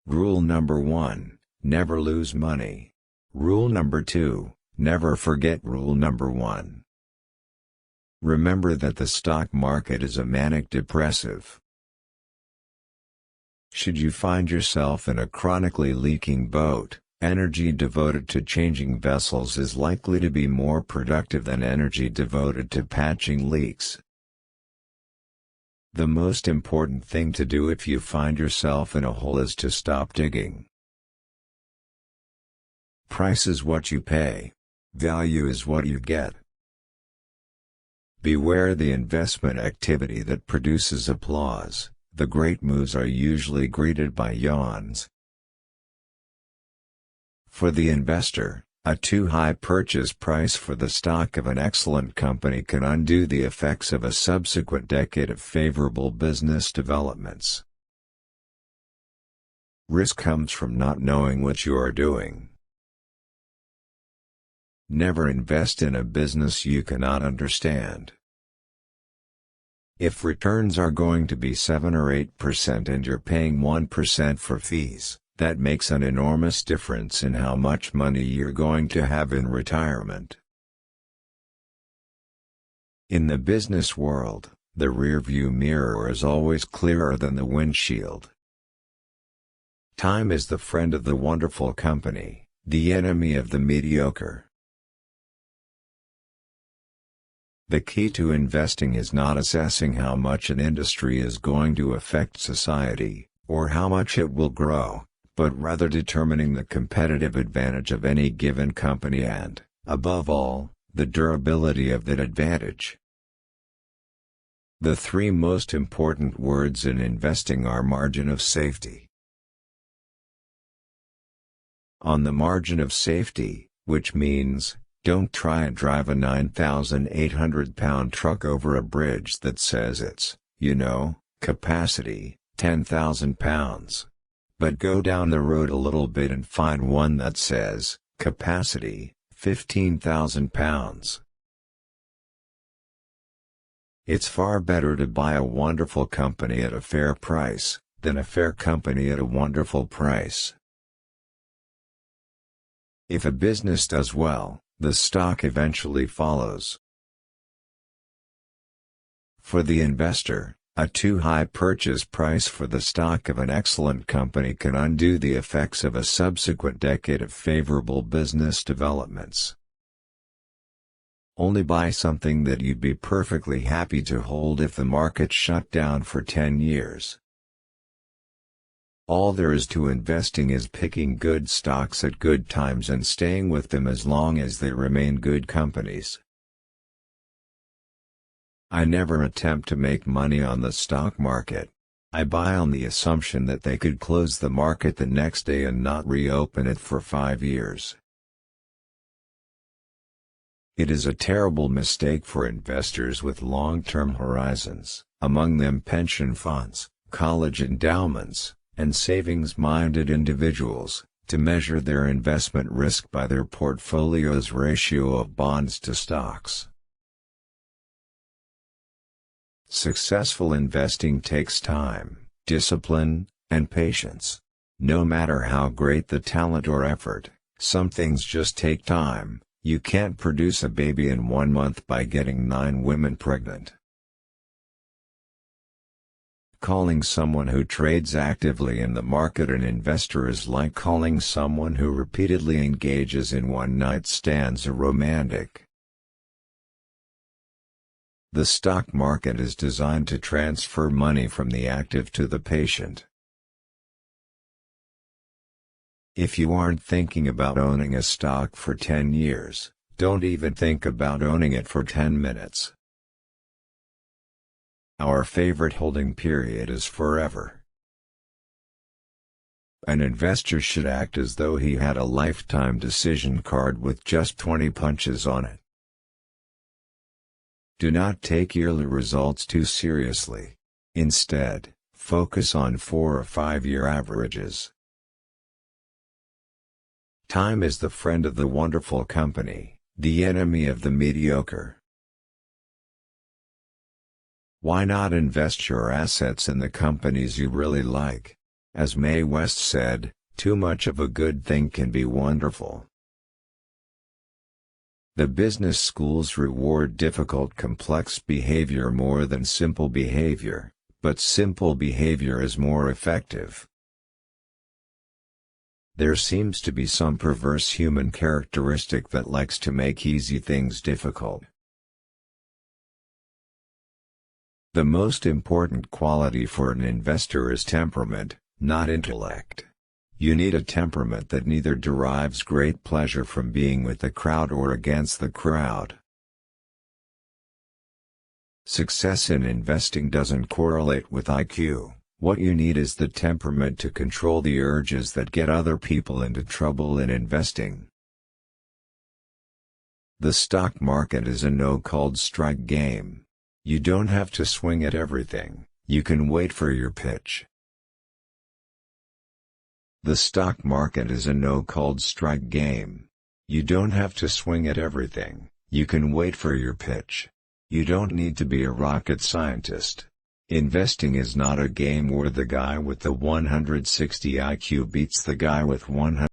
Rule number 1, never lose money. Rule number 2, never forget rule number 1. Remember that the stock market is a manic depressive. Should you find yourself in a chronically leaking boat, energy devoted to changing vessels is likely to be more productive than energy devoted to patching leaks. The most important thing to do if you find yourself in a hole is to stop digging. Price is what you pay. Value is what you get. Beware the investment activity that produces applause. The great moves are usually greeted by yawns. For the investor, a too high purchase price for the stock of an excellent company can undo the effects of a subsequent decade of favorable business developments. Risk comes from not knowing what you are doing. Never invest in a business you cannot understand. If returns are going to be 7 or 8% and you're paying 1% for fees, that makes an enormous difference in how much money you're going to have in retirement. In the business world, the rearview mirror is always clearer than the windshield. Time is the friend of the wonderful company, the enemy of the mediocre. The key to investing is not assessing how much an industry is going to affect society, or how much it will grow, but rather determining the competitive advantage of any given company and, above all, the durability of that advantage. The 3 most important words in investing are margin of safety. On the margin of safety, which means, don't try and drive a 9,800-pound truck over a bridge that says it's, capacity, 10,000 pounds. But go down the road a little bit and find one that says, capacity, 15,000 pounds. It's far better to buy a wonderful company at a fair price, than a fair company at a wonderful price. If a business does well, the stock eventually follows. For the investor, a too high purchase price for the stock of an excellent company can undo the effects of a subsequent decade of favorable business developments. Only buy something that you'd be perfectly happy to hold if the market shut down for 10 years. All there is to investing is picking good stocks at good times and staying with them as long as they remain good companies. I never attempt to make money on the stock market. I buy on the assumption that they could close the market the next day and not reopen it for 5 years. It is a terrible mistake for investors with long-term horizons, among them pension funds, college endowments, and savings-minded individuals, to measure their investment risk by their portfolio's ratio of bonds to stocks. Successful investing takes time, discipline, and patience. No matter how great the talent or effort, some things just take time. You can't produce a baby in 1 month by getting 9 women pregnant. Calling someone who trades actively in the market an investor is like calling someone who repeatedly engages in one-night stands a romantic. The stock market is designed to transfer money from the active to the patient. If you aren't thinking about owning a stock for 10 years, don't even think about owning it for 10 minutes. Our favorite holding period is forever. An investor should act as though he had a lifetime decision card with just 20 punches on it. Do not take yearly results too seriously. Instead, focus on 4 or 5 year averages. Time is the friend of the wonderful company, the enemy of the mediocre. Why not invest your assets in the companies you really like? As Mae West said, too much of a good thing can be wonderful. The business schools reward difficult, complex behavior more than simple behavior, but simple behavior is more effective. There seems to be some perverse human characteristic that likes to make easy things difficult. The most important quality for an investor is temperament, not intellect. You need a temperament that neither derives great pleasure from being with the crowd or against the crowd. Success in investing doesn't correlate with IQ. What you need is the temperament to control the urges that get other people into trouble in investing. The stock market is a no-called strike game. You don't have to swing at everything, you can wait for your pitch. The stock market is a no-called strike game. You don't have to swing at everything, you can wait for your pitch. You don't need to be a rocket scientist. Investing is not a game where the guy with the 160 IQ beats the guy with 100.